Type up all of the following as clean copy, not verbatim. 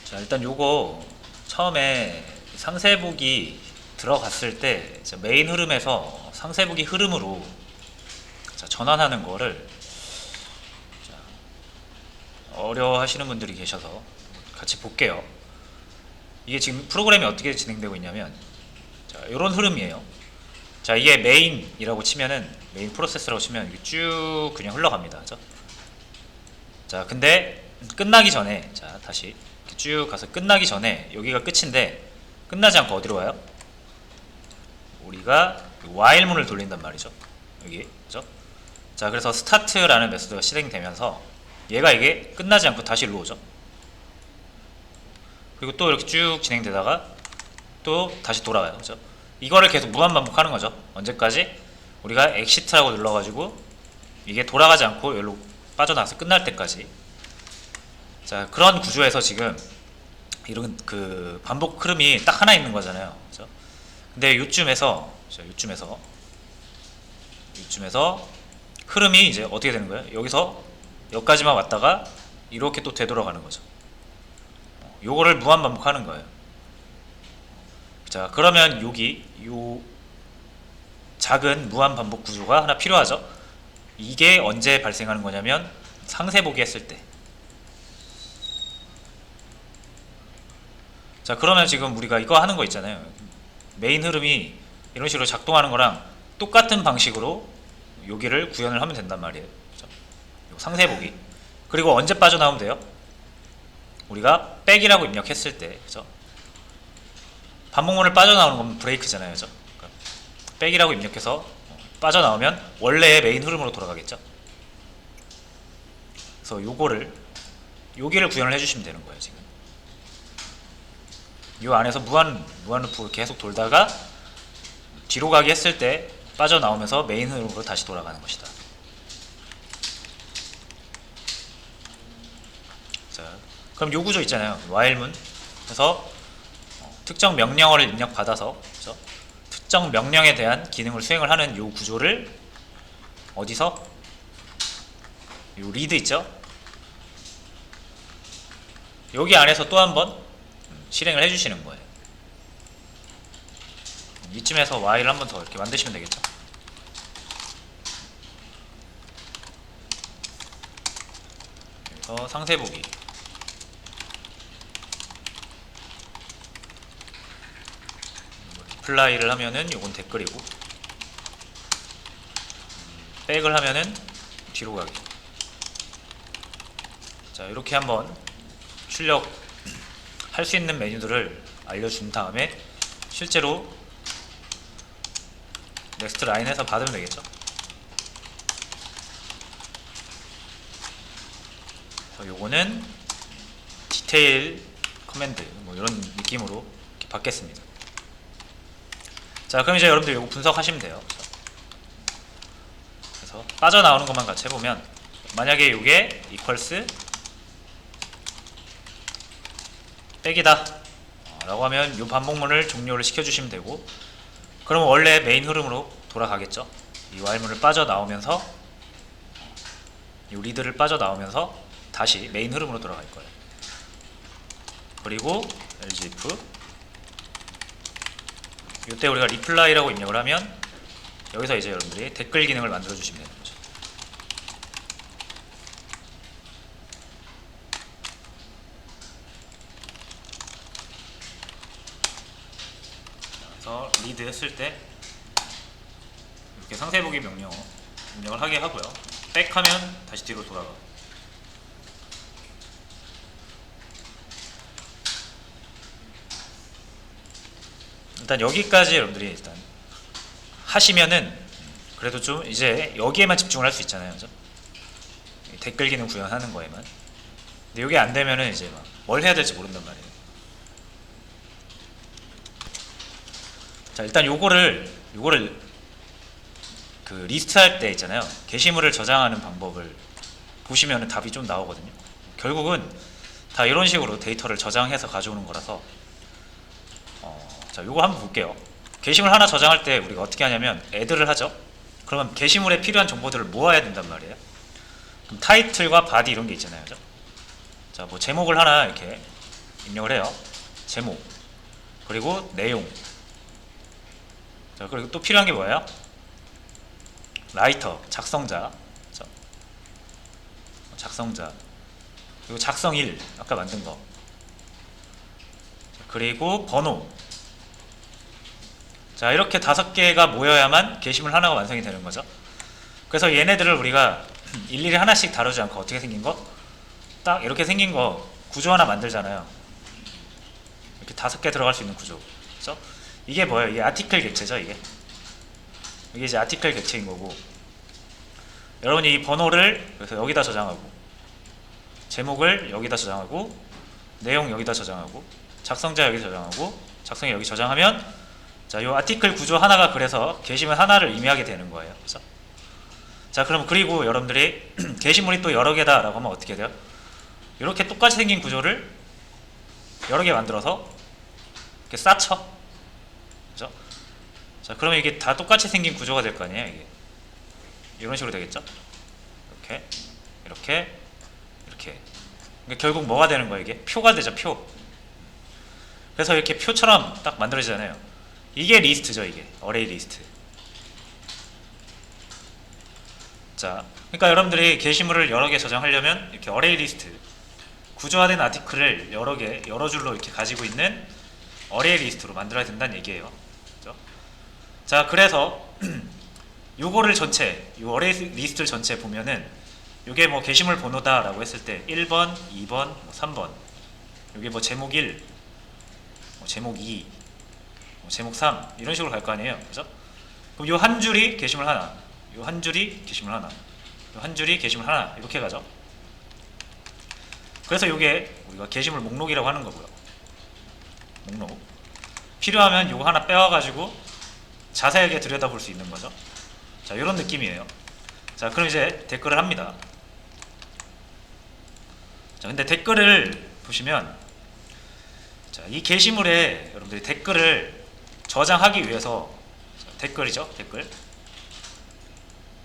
자, 일단 요거 처음에 상세보기 들어갔을 때 메인 흐름에서 상세보기 흐름으로 전환하는 거를 어려워 하시는 분들이 계셔서 같이 볼게요. 이게 지금 프로그램이 어떻게 진행되고 있냐면, 자, 요런 흐름이에요. 자, 이게 메인이라고 치면은, 메인 프로세스라고 치면 이게 쭉 그냥 흘러갑니다. 그죠? 자, 근데 끝나기 전에, 자, 다시 쭉 가서 끝나기 전에 여기가 끝인데, 끝나지 않고 어디로 와요? 우리가 while문을 돌린단 말이죠. 여기, 그죠? 자, 그래서 start라는 메소드가 실행되면서 얘가 이게 끝나지 않고 다시 일로 오죠. 그리고 또 이렇게 쭉 진행되다가 또 다시 돌아와요. 그죠? 이거를 계속 무한 반복하는 거죠. 언제까지? 우리가 exit라고 눌러가지고 이게 돌아가지 않고 여기로 빠져나와서 끝날 때까지. 자, 그런 구조에서 지금 이런 그 반복 흐름이 딱 하나 있는 거잖아요. 그죠? 근데 요쯤에서 흐름이 이제 어떻게 되는 거예요? 여기서 여기까지만 왔다가 이렇게 또 되돌아가는 거죠. 요거를 무한 반복하는 거예요. 자, 그러면 여기 요 작은 무한 반복 구조가 하나 필요하죠. 이게 언제 발생하는 거냐면 상세보기 했을 때. 자, 그러면 지금 우리가 이거 하는 거 있잖아요. 메인 흐름이 이런 식으로 작동하는 거랑 똑같은 방식으로 여기를 구현을 하면 된단 말이에요. 그렇죠? 상세보기. 그리고 언제 빠져나오면 돼요? 우리가 백이라고 입력했을 때, 그죠? 반복문을 빠져나오는 건 브레이크잖아요, 그죠? 그러니까 백이라고 입력해서 빠져나오면 원래의 메인 흐름으로 돌아가겠죠? 그래서 여기를 구현을 해주시면 되는 거예요, 지금. 이 안에서 무한 루프를 계속 돌다가 뒤로 가기 했을 때 빠져나오면서 메인 흐름으로 다시 돌아가는 것이다. 자, 그럼 요 구조 있잖아요. while문. 그래서 특정 명령어를 입력받아서, 그렇죠? 특정 명령에 대한 기능을 수행을 하는 요 구조를 어디서? 요 리드 있죠? 여기 안에서 또 한번 실행을 해주시는 거예요. 이쯤에서 while을 한번 더 이렇게 만드시면 되겠죠. 그래서 상세보기. 플라이를 하면은 요건 댓글이고, 백을 하면은 뒤로 가기. 자, 이렇게 한번 출력 할 수 있는 메뉴들을 알려준 다음에 실제로 넥스트 라인에서 받으면 되겠죠. 그래서 요거는 디테일 커맨드 뭐 이런 느낌으로 이렇게 받겠습니다. 자, 그럼 이제 여러분들 요거 분석하시면 돼요. 그래서 빠져나오는 것만 같이 해보면, 만약에 요게 equals 백이다 라고 하면 요 반복문을 종료를 시켜주시면 되고, 그러면 원래 메인 흐름으로 돌아가겠죠. 이 while문을 빠져나오면서 이 리드를 빠져나오면서 다시 메인 흐름으로 돌아갈 거예요. 그리고 LGF 이때 우리가 리플라이라고 입력을 하면 여기서 이제 여러분들이 댓글 기능을 만들어 주시면 되는 거죠. 그래서 리드 했을 때 이렇게 상세보기 명령 입력을 하게 하고요. 백 하면 다시 뒤로 돌아가. 일단 여기까지 여러분들이 일단 하시면은 그래도 좀 이제 여기에만 집중을 할 수 있잖아요, 그죠? 댓글 기능 구현하는 거에만. 근데 이게 안 되면은 이제 막 뭘 해야 될지 모른단 말이에요. 자, 일단 요거를 그 리스트 할 때 있잖아요. 게시물을 저장하는 방법을 보시면은 답이 좀 나오거든요. 결국은 다 이런 식으로 데이터를 저장해서 가져오는 거라서. 자, 요거 한번 볼게요. 게시물 하나 저장할 때 우리가 어떻게 하냐면 add를 하죠. 그러면 게시물에 필요한 정보들을 모아야 된단 말이에요. 그럼 타이틀과 바디 이런 게 있잖아요, 그죠? 자, 뭐 제목을 하나 이렇게 입력을 해요. 제목, 그리고 내용. 자, 그리고 또 필요한 게 뭐예요? 라이터, 작성자. 작성자. 그리고 작성일, 아까 만든 거. 그리고 번호. 자, 이렇게 5개가 모여야만 게시물 하나가 완성이 되는 거죠. 그래서 얘네들을 우리가 일일이 하나씩 다루지 않고 어떻게 생긴 거? 딱 이렇게 생긴 거 구조 하나 만들잖아요. 이렇게 5개 들어갈 수 있는 구조. 그렇죠? 이게 뭐예요? 이게 아티클 객체죠, 이게. 이게 이제 아티클 객체인 거고. 여러분이 이 번호를 그래서 여기다 저장하고, 제목을 여기다 저장하고, 내용 여기다 저장하고, 작성자 여기 저장하고, 작성자 여기 저장하면, 자, 요 아티클 구조 하나가 그래서 게시물 하나를 의미하게 되는 거예요. 그래서 자, 그럼 그리고 여러분들이 게시물이 또 여러 개다라고 하면 어떻게 돼요? 이렇게 똑같이 생긴 구조를 여러 개 만들어서 이렇게 쌓쳐. 그죠? 자, 그러면 이게 다 똑같이 생긴 구조가 될 거 아니에요, 이게. 이런 식으로 되겠죠? 이렇게, 이렇게, 이렇게. 그러니까 결국 뭐가 되는 거예요, 이게? 표가 되죠, 표. 그래서 이렇게 표처럼 딱 만들어지잖아요. 이게 리스트죠, 이게. 어레이 리스트. 자, 그러니까 여러분들이 게시물을 여러 개 저장하려면 이렇게 어레이 리스트, 구조화된 아티클을 여러 개, 여러 줄로 이렇게 가지고 있는 어레이 리스트로 만들어야 된다는 얘기예요. 그렇죠? 자, 그래서 요거를 전체, 요 어레이 리스트를 전체 보면은 요게 뭐 게시물 번호다라고 했을 때 1번, 2번, 뭐 3번. 요게 뭐 제목 1, 뭐 제목 2, 뭐 제목 3 이런 식으로 갈 거 아니에요. 그죠? 그럼 요 한 줄이 게시물 하나, 요 한 줄이 게시물 하나, 요 한 줄이 게시물 하나 이렇게 가죠. 그래서 요게 우리가 게시물 목록이라고 하는 거고요. 목록. 필요하면 요거 하나 빼와가지고 자세하게 들여다볼 수 있는 거죠. 자, 이런 느낌이에요. 자, 그럼 이제 댓글을 합니다. 자, 근데 댓글을 보시면, 자, 이 게시물에 여러분들이 댓글을 저장하기 위해서, 자, 댓글이죠, 댓글.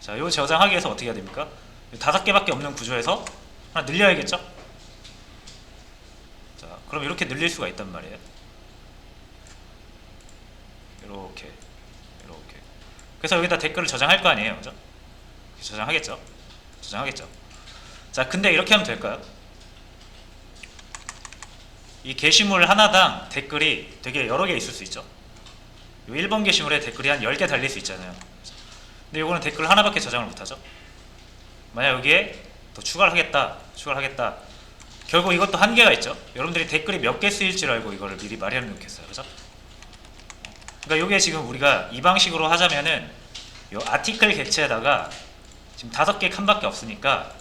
자, 요 저장하기 위해서 어떻게 해야 됩니까? 5개밖에 없는 구조에서 하나 늘려야겠죠? 자, 그럼 이렇게 늘릴 수가 있단 말이에요. 이렇게, 이렇게. 그래서 여기다 댓글을 저장할 거 아니에요, 그죠? 저장하겠죠? 저장하겠죠? 자, 근데 이렇게 하면 될까요? 이 게시물 하나당 댓글이 되게 여러 개 있을 수 있죠. 요 1번 게시물에 댓글이 한 10개 달릴 수 있잖아요. 근데 요거는 댓글 하나밖에 저장을 못하죠. 만약 여기에 더 추가를 하겠다. 결국 이것도 한계가 있죠. 여러분들이 댓글이 몇 개 쓰일 줄 알고 이거를 미리 마련해 놓겠어요. 그죠? 그러니까 요게 지금 우리가 이 방식으로 하자면은 요 아티클 객체에다가 지금 5개 칸밖에 없으니까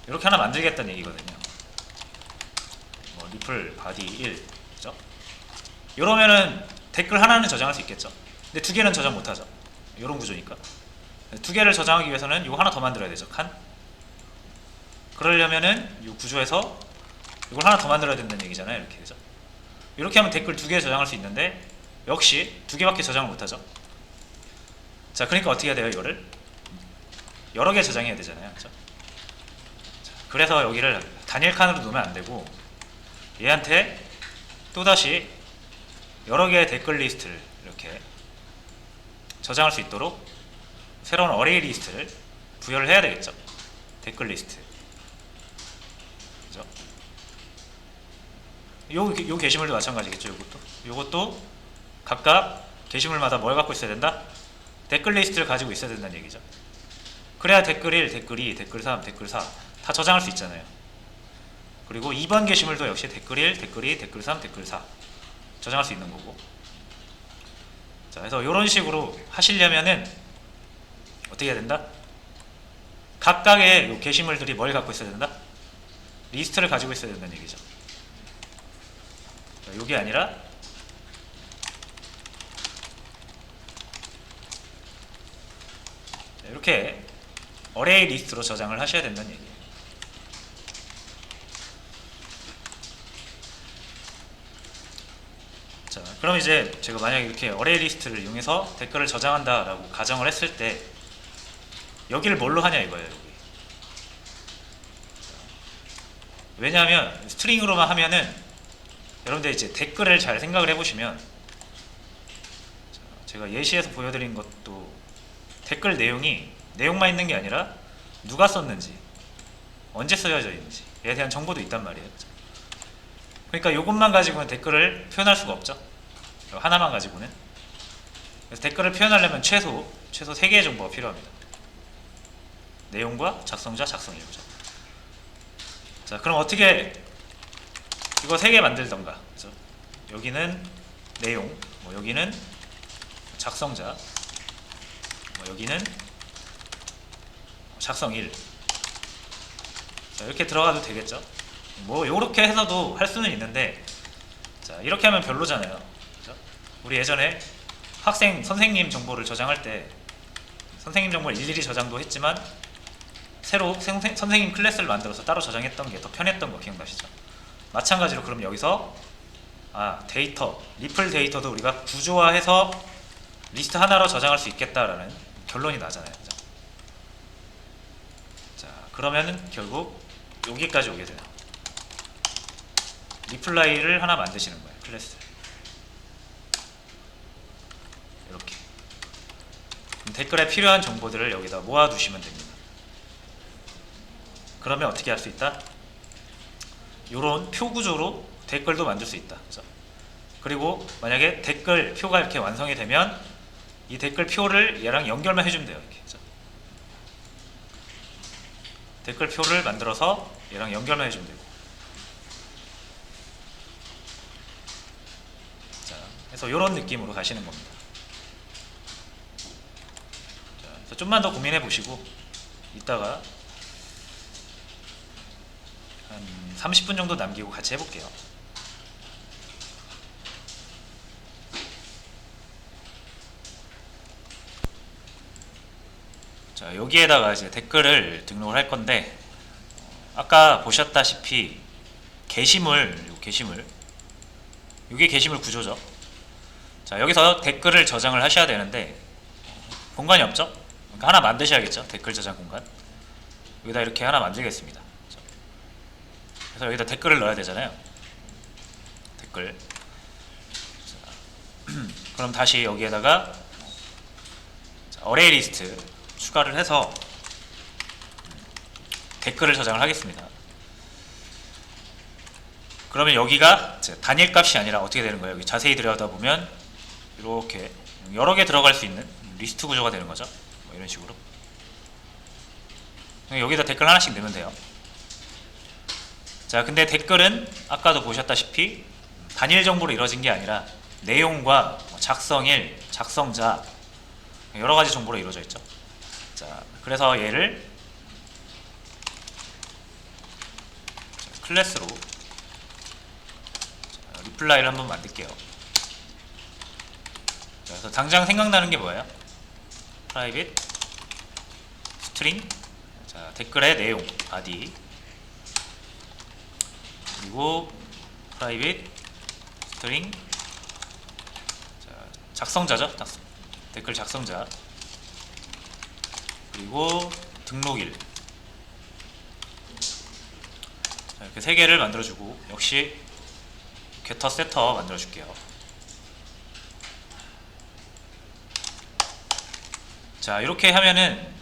이렇게 하나 만들겠다는 얘기거든요. 뭐 리플 바디 1, 그죠? 이러면은 댓글 하나는 저장할 수 있겠죠. 근데 2개는 저장 못하죠. 이런 구조니까. 2개를 저장하기 위해서는 이거 하나 더 만들어야 되죠. 칸. 그러려면은 이 구조에서 이걸 하나 더 만들어야 된다는 얘기잖아요. 이렇게 되죠. 이렇게 하면 댓글 2개 저장할 수 있는데 역시 2개밖에 저장을 못하죠. 자, 그러니까 어떻게 해야 돼요? 이거를 여러 개 저장해야 되잖아요. 그렇죠? 자, 그래서 여기를 단일 칸으로 놓으면 안 되고 얘한테 또다시 여러 개의 댓글 리스트를 이렇게 저장할 수 있도록 새로운 어레이 리스트를 부여를 해야 되겠죠. 댓글 리스트. 그죠? 요 게시물도 마찬가지겠죠. 요것도 각각 게시물마다 뭘 갖고 있어야 된다? 댓글 리스트를 가지고 있어야 된다는 얘기죠. 그래야 댓글 1, 댓글 2, 댓글 3, 댓글 4 다 저장할 수 있잖아요. 그리고 2번 게시물도 역시 댓글 1, 댓글 2, 댓글 3, 댓글 4 저장할 수 있는 거고. 자, 그래서 이런 식으로 하시려면은 어떻게 해야 된다? 각각의 요 게시물들이 뭘 갖고 있어야 된다? 리스트를 가지고 있어야 된다는 얘기죠. 자, 요게 아니라 이렇게 어레이 리스트로 저장을 하셔야 된다는 얘기예요. 자, 그럼 이제 제가 만약에 이렇게 어레이 리스트를 이용해서 댓글을 저장한다 라고 가정을 했을 때 여기를 뭘로 하냐 이거예요. 여기. 왜냐하면 스트링으로만 하면은 여러분들 이제 댓글을 잘 생각을 해보시면, 제가 예시에서 보여드린 것도 댓글 내용만 있는 게 아니라 누가 썼는지, 언제 쓰여져 있는지에 대한 정보도 있단 말이에요. 그러니까 이것만 가지고는 댓글을 표현할 수가 없죠. 하나만 가지고는. 그래서 댓글을 표현하려면 최소 3개의 정보가 필요합니다. 내용과 작성자, 작성일부죠. 자, 그럼 어떻게 이거 3개 만들던가. 그죠? 여기는 내용, 뭐 여기는 작성자, 뭐 여기는 작성일. 자, 이렇게 들어가도 되겠죠? 뭐 요렇게 해서도 할 수는 있는데, 자, 이렇게 하면 별로잖아요. 그죠? 우리 예전에 선생님 정보를 저장할 때 선생님 정보를 일일이 저장도 했지만 새로 선생님 클래스를 만들어서 따로 저장했던 게 더 편했던 거 기억나시죠? 마찬가지로 그럼 여기서 데이터, 리플 데이터도 우리가 구조화해서 리스트 하나로 저장할 수 있겠다라는 결론이 나잖아요. 그죠? 자, 그러면은 결국 여기까지 오게 돼요. 리플라이를 하나 만드시는 거예요. 클래스. 이렇게. 댓글에 필요한 정보들을 여기다 모아두시면 됩니다. 그러면 어떻게 할 수 있다? 이런 표 구조로 댓글도 만들 수 있다. 그죠? 그리고 만약에 댓글 표가 이렇게 완성이 되면 이 댓글 표를 얘랑 연결만 해주면 돼요. 이렇게. 그죠? 댓글 표를 만들어서 얘랑 연결만 해주면 되고. 자, 그래서 이런 느낌으로 가시는 겁니다. 자, 그래서 좀만 더 고민해 보시고 이따가 한 30분 정도 남기고 같이 해볼게요. 자, 여기에다가 이제 댓글을 등록을 할 건데, 아까 보셨다시피 게시물, 이게 게시물 구조죠. 자, 여기서 댓글을 저장을 하셔야 되는데 공간이 없죠? 그러니까 하나 만드셔야겠죠. 댓글 저장 공간. 여기다 이렇게 하나 만들겠습니다. 그래서 여기다 댓글을 넣어야 되잖아요. 댓글. 자, 그럼 다시 여기에다가 어레이 리스트 추가를 해서 댓글을 저장을 하겠습니다. 그러면 여기가 단일 값이 아니라 어떻게 되는 거예요? 여기 자세히 들여다보면 이렇게 여러 개 들어갈 수 있는 리스트 구조가 되는 거죠. 뭐 이런 식으로. 여기다 댓글 하나씩 넣으면 돼요. 자, 근데 댓글은 아까도 보셨다시피 단일 정보로 이루어진 게 아니라 내용과 작성일, 작성자 여러 가지 정보로 이루어져 있죠. 자, 그래서 얘를 클래스로 리플라이를 한번 만들게요. 자, 그래서 당장 생각나는 게 뭐예요? private string, 자, 댓글의 내용 body, 그리고 private string, 자, 작성자죠. 댓글 작성자, 그리고 등록일. 자, 이렇게 3개를 만들어주고, 역시 getter setter 만들어줄게요. 자, 이렇게 하면은,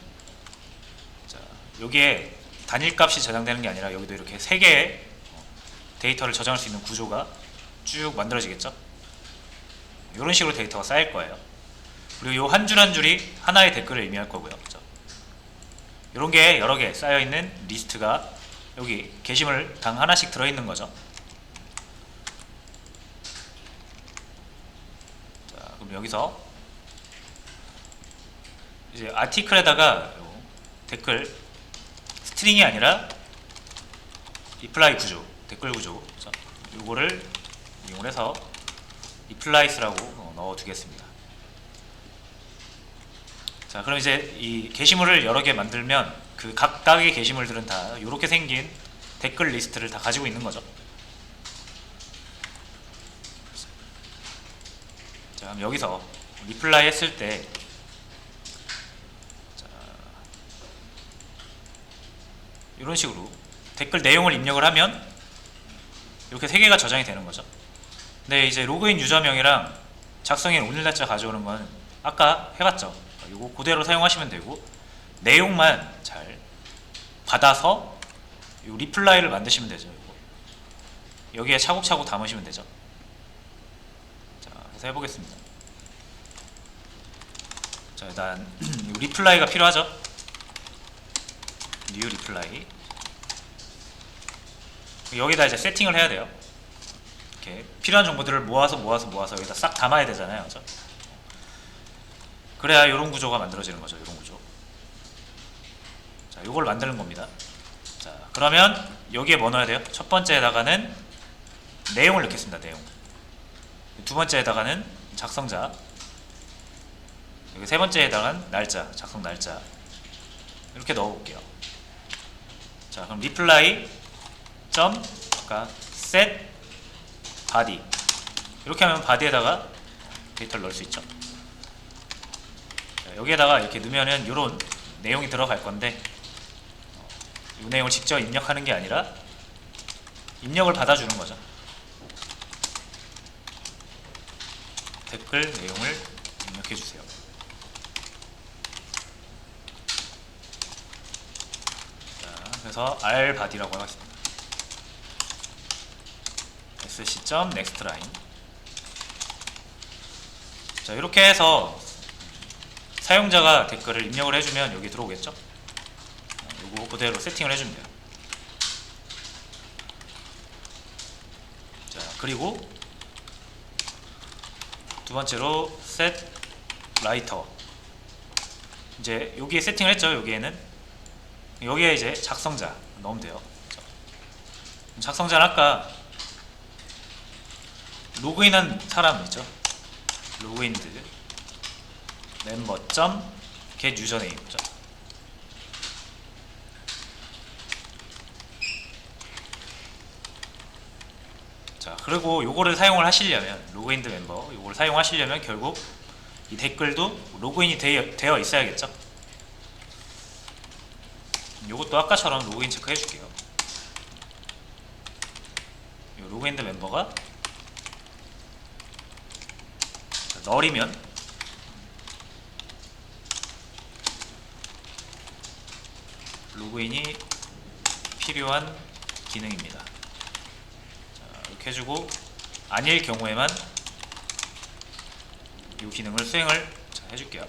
자, 여기에 단일값이 저장되는 게 아니라 여기도 이렇게 3개의 데이터를 저장할 수 있는 구조가 쭉 만들어지겠죠. 이런 식으로 데이터가 쌓일 거예요. 그리고 이 한 줄 한 줄이 하나의 댓글을 의미할 거고요. 그렇죠? 이런 게 여러 개 쌓여 있는 리스트가 여기 게시물 당 하나씩 들어있는 거죠. 자, 그럼 여기서 이제 아티클에다가 댓글 스트링이 아니라 리플라이 구조, 댓글 구조, 그렇죠? 요거를 이용해서 리플라이스라고 넣어두겠습니다. 자, 그럼 이제 이 게시물을 여러 개 만들면 그 각각의 게시물들은 다 이렇게 생긴 댓글 리스트를 다 가지고 있는 거죠. 자, 그럼 여기서 리플라이 했을 때, 자, 이런 식으로 댓글 내용을 입력을 하면 이렇게 3개가 저장이 되는 거죠. 네, 이제 로그인 유저명이랑 작성인 오늘 날짜 가져오는 건 아까 해봤죠. 이거 그대로 사용하시면 되고, 내용만 잘 받아서 요 리플라이를 만드시면 되죠. 요거. 여기에 차곡차곡 담으시면 되죠. 자, 그래서 해보겠습니다. 자, 일단 리플라이가 필요하죠. 뉴 리플라이. 여기다 이제 세팅을 해야 돼요. 이렇게 필요한 정보들을 모아서 여기다 싹 담아야 되잖아요. 그죠? 그래야 이런 구조가 만들어지는 거죠. 이런 구조. 자, 이걸 만드는 겁니다. 자, 그러면 여기에 뭐 넣어야 돼요? 첫 번째에다가는 내용을 넣겠습니다. 내용. 두 번째에다가는 작성자. 여기 세 번째에다가는 날짜, 작성 날짜. 이렇게 넣어볼게요. 자, 그럼 reply 점 아까 set body 이렇게 하면 body에다가 데이터를 넣을 수 있죠. 자, 여기에다가 이렇게 넣으면은 이런 내용이 들어갈 건데, 이 내용을 직접 입력하는 게 아니라 입력을 받아주는 거죠. 댓글 내용을 입력해 주세요. 자, 그래서 rbody라고 하겠습니다. sc.nextLine. 자, 이렇게 해서 사용자가 댓글을 입력을 해주면 여기 들어오겠죠. 요거 그대로 세팅을 해주면 돼요. 자, 그리고 두 번째로 set writer. 이제 여기에 세팅을 했죠. 여기에 이제 작성자 넣으면 돼요. 작성자는 아까 로그인한 사람 있죠. 로그인드 멤버 점 get 유저네임이죠. 자, 그리고 요거를 사용을 하시려면 로그인드 멤버 요거를 사용하시려면 결국 이 댓글도 로그인이 되어 있어야겠죠. 요것도 아까처럼 로그인 체크 해줄게요. 요 로그인드 멤버가 널이면 로그인이 필요한 기능입니다. 자, 이렇게 해주고 아닐 경우에만 이 기능을 수행을 해줄게요.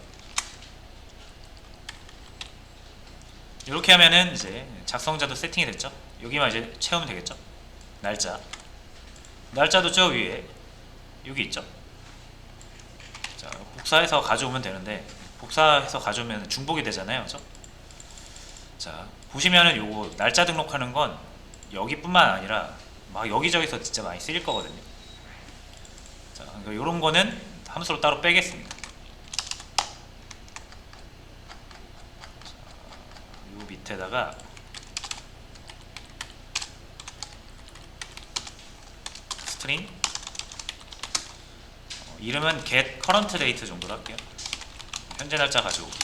이렇게 하면은 이제 작성자도 세팅이 됐죠. 여기만 이제 채우면 되겠죠. 날짜도 저 위에 여기 있죠. 자, 복사해서 가져오면 되는데, 복사해서 가져오면 중복이 되잖아요. 그죠? 자, 보시면은 요거 날짜 등록하는 건 여기뿐만 아니라 막 여기저기서 진짜 많이 쓰일 거거든요. 자, 그러니까 요런 거는 함수로 따로 빼겠습니다. 자, 요 밑에다가 스트링 이름은 get current date 정도로 할게요. 현재 날짜 가져오기.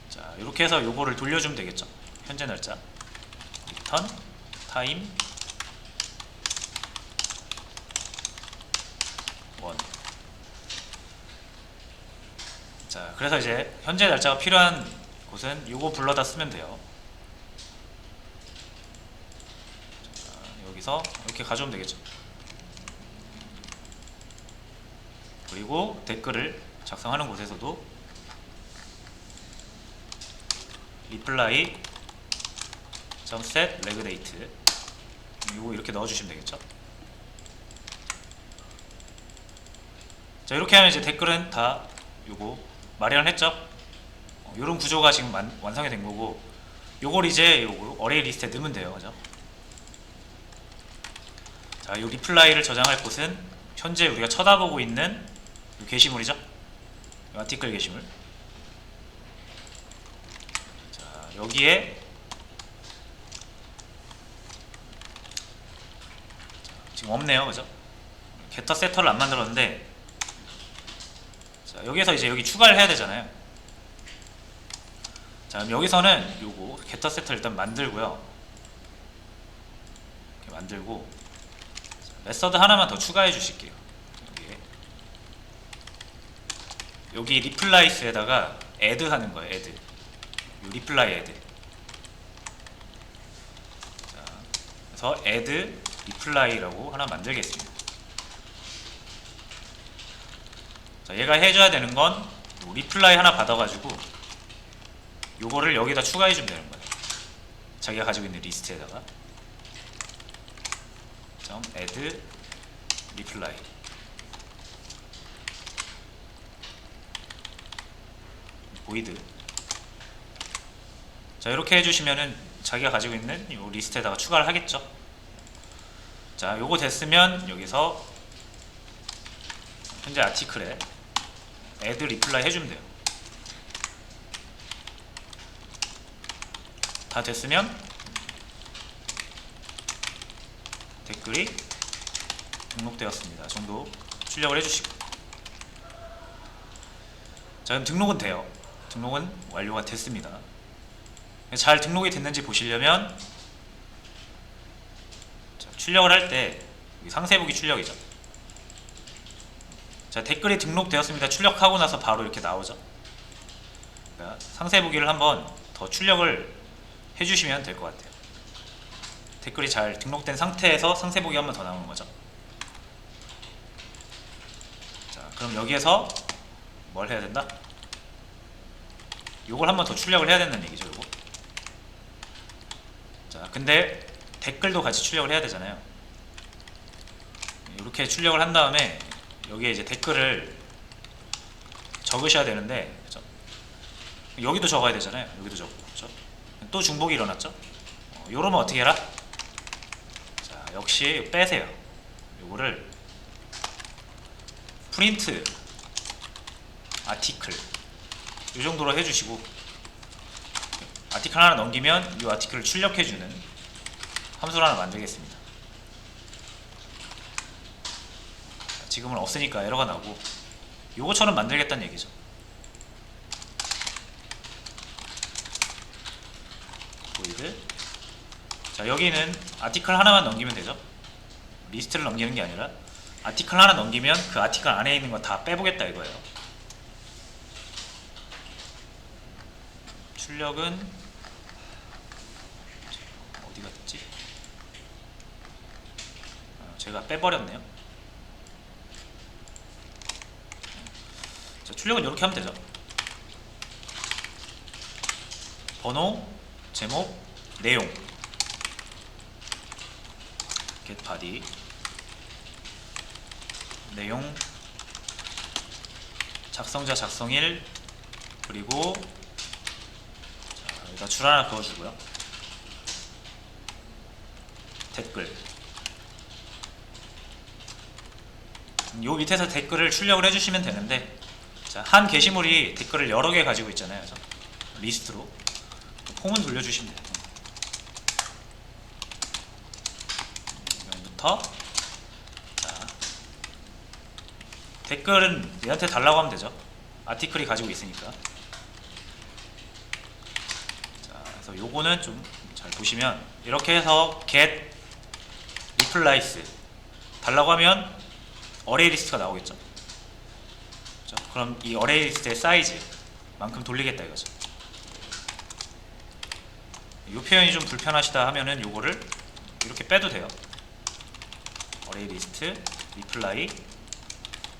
자, 이렇게 해서 요거를 돌려주면 되겠죠. 현재 날짜 return time 1. 자, 그래서 이제 현재 날짜가 필요한 곳은 요거 불러다 쓰면 돼요. 자, 여기서 이렇게 가져오면 되겠죠. 그리고 댓글을 작성하는 곳에서도 reply set leg date 이거 이렇게 넣어주시면 되겠죠. 자, 이렇게 하면 이제 댓글은 다 요거 마련했죠. 요런 구조가 지금 완성이 된 거고, 요걸 이제 요거 어레이 리스트에 넣으면 돼요. 그죠? 자, 요 리플라이를 저장할 곳은 현재 우리가 쳐다보고 있는 요 게시물이죠. 요 아티클 게시물. 자, 여기에 지금 없네요. 그죠? 게터 세터를 안 만들었는데, 자, 여기에서 이제 여기 추가를 해야 되잖아요. 자, 그럼 여기서는 요거 게터 세터를 일단 만들고요. 만들고 메서드 하나만 더 추가해 주실게요. 여기 리플라이스에다가 add 하는 거예요. add. 요 리플라이 add. 자, 그래서 add 리플라이라고 하나 만들겠습니다. 자, 얘가 해줘야 되는 건 리플라이 하나 받아가지고 요거를 여기다 추가해주면 되는 거예요. 자기가 가지고 있는 리스트에다가 add reply void. 자, 이렇게 해주시면은 자기가 가지고 있는 이 리스트에다가 추가를 하겠죠. 자, 요거 됐으면 여기서 현재 아티클에 add reply 해주면 돼요. 다 됐으면 댓글이 등록되었습니다 정도 출력을 해주시고, 자, 그럼 등록은 돼요. 등록은 완료가 됐습니다. 잘 등록이 됐는지 보시려면 자, 출력을 할 때 상세보기 출력이죠. 자, 댓글이 등록되었습니다 출력하고 나서 바로 이렇게 나오죠. 그러니까 상세보기를 한번 더 출력을 해주시면 될 것 같아요. 댓글이 잘 등록된 상태에서 상세보기 한 번 더 나오는 거죠. 자, 그럼 여기에서 뭘 해야 된다? 요걸 한 번 더 출력을 해야 된다는 얘기죠. 요거. 자, 근데 댓글도 같이 출력을 해야 되잖아요. 이렇게 출력을 한 다음에 여기에 이제 댓글을 적으셔야 되는데, 그렇죠? 여기도 적어야 되잖아요. 여기도 적고, 그렇죠? 또 중복이 일어났죠. 요러면 어떻게 해라? 자, 역시 빼세요. 요거를 프린트 아티클 이 정도로 해주시고, 아티클 하나 넘기면 이 아티클을 출력해주는 함수를 하나 만들겠습니다. 자, 지금은 없으니까 에러가 나고 요거처럼 만들겠다는 얘기죠. void. 자, 여기는 아티클 하나만 넘기면 되죠. 리스트를 넘기는 게 아니라 아티클 하나 넘기면 그 아티클 안에 있는 거 다 빼보겠다 이거예요. 출력은 어디 갔지? 제가 빼버렸네요. 자, 출력은 이렇게 하면 되죠. 번호, 제목, 내용, get body, 내용, 작성자 작성일, 그리고 자, 여기다 줄 하나 그어주고요. 댓글. 요 밑에서 댓글을 출력을 해주시면 되는데, 자, 한 게시물이 댓글을 여러 개 가지고 있잖아요. 그래서 리스트로 홈은 돌려주시면 돼요. 여기부터 자, 댓글은 얘한테 달라고 하면 되죠. 아티클이 가지고 있으니까. 자, 그래서 요거는 좀 잘 보시면 이렇게 해서 get replace 달라고 하면 어레이 리스트가 나오겠죠. 자, 그럼 이 어레이 리스트의 사이즈 만큼 돌리겠다 이거죠. 이 표현이 좀 불편하시다 하면은 요거를 이렇게 빼도 돼요. 어레이 리스트 리플라이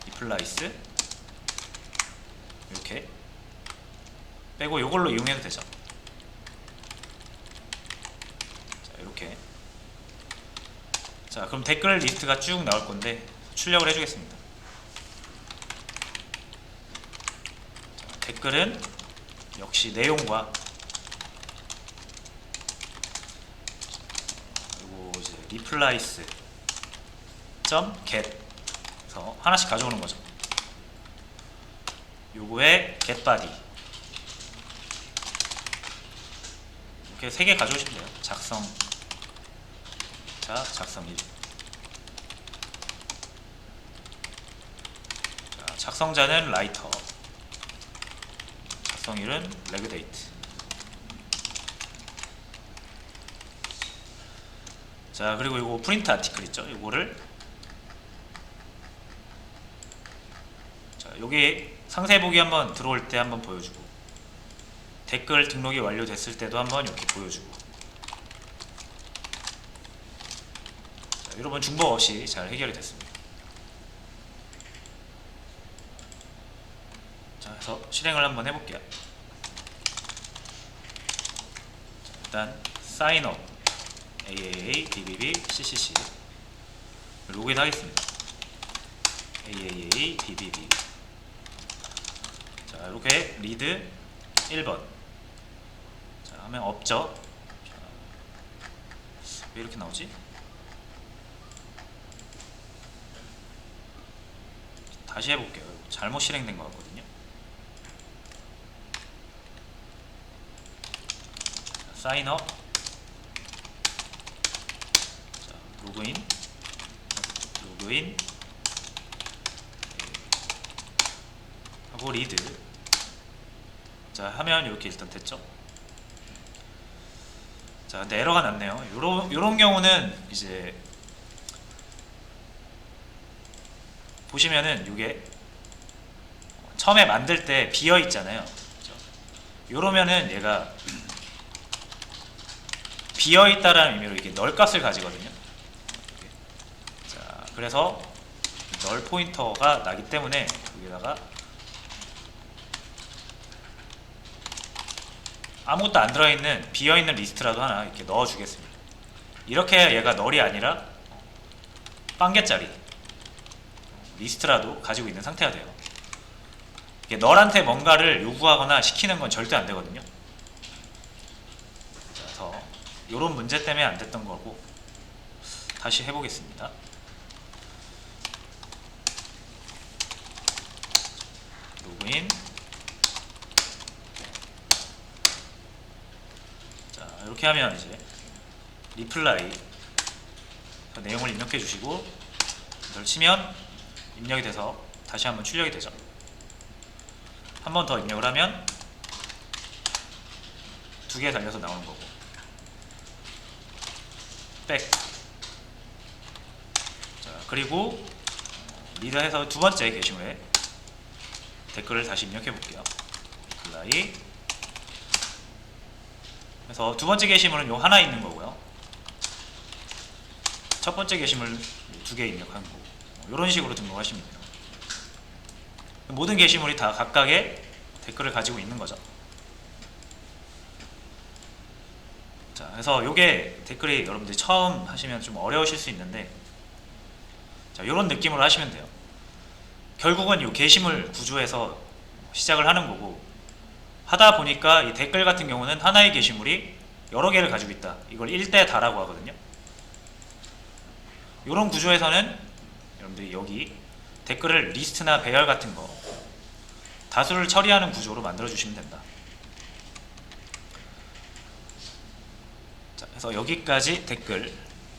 리플라이스 이렇게 빼고 요걸로 이용해도 되죠. 자, 이렇게. 자, 그럼 댓글 리스트가 쭉 나올 건데 출력을 해주겠습니다. 자, 댓글은 역시 내용과 그리고 이제 replace get 그래서 하나씩 가져오는 거죠. 요거에 get body 이렇게 3개 가져오시면 돼요. 작성자 작성일. 자, 작성자는 라이터, 작성일은 레그데이트. 자, 그리고 이거 프린트 아티클 있죠? 이거를 자, 여기 상세 보기 한번 들어올 때 한번 보여주고, 댓글 등록이 완료됐을 때도 한번 이렇게 보여주고. 자, 여러분 중복 없이 잘 해결이 됐습니다. 자, 그래서 실행을 한번 해볼게요. 자, 일단 사인업 AAA DBB CCC 로그인 하겠습니다. AAA DBB. 자, 이렇게 리드 1번. 자, 하면 없죠. 자, 왜 이렇게 나오지? 다시 해볼게요. 잘못 실행된 것 같거든요. 자, 사인업. 자, 로그인. 하고 리드. 자, 하면 이렇게 일단 됐죠. 자, 근데 에러가 났네요. 요런 경우는 이제 보시면은 이게 처음에 만들 때 비어 있잖아요. 그렇죠? 요러면은 얘가 비어 있다라는 의미로 이게 널 값을 가지거든요. 자, 그래서 널 포인터가 나기 때문에 여기다가 아무것도 안 들어있는 비어있는 리스트라도 하나 이렇게 넣어주겠습니다. 이렇게 해야 얘가 널이 아니라 빵개짜리 리스트라도 가지고 있는 상태가 돼요. 이게 널한테 뭔가를 요구하거나 시키는 건 절대 안 되거든요. 그래서 이런 문제 때문에 안 됐던 거고, 다시 해보겠습니다. 로그인. 자, 이렇게 하면 이제 리플라이 내용을 입력해 주시고 이걸 치면 입력이 돼서 다시 한번 출력이 되죠. 한 번 더 입력을 하면 2개 달려서 나오는 거고, 백. 자, 그리고 리드해서 두 번째 게시물에 댓글을 다시 입력해 볼게요. 리플라이. 그래서 두 번째 게시물은 요 하나 있는 거고요. 첫 번째 게시물 2개 입력하는 거고, 이런 식으로 등록하시면 돼요. 모든 게시물이 다 각각의 댓글을 가지고 있는 거죠. 자, 그래서 요게 댓글이 여러분들이 처음 하시면 좀 어려우실 수 있는데, 자, 요런 느낌으로 하시면 돼요. 결국은 요 게시물 구조에서 시작을 하는 거고, 하다 보니까 이 댓글 같은 경우는 하나의 게시물이 여러 개를 가지고 있다. 이걸 1대다라고 하거든요. 요런 구조에서는 여러분들이 여기 댓글을 리스트나 배열 같은 거 다수를 처리하는 구조로 만들어 주시면 된다. 자, 그래서 여기까지 댓글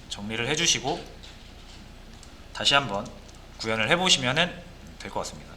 정리를 해 주시고 다시 한번 구현을 해 보시면 될 것 같습니다.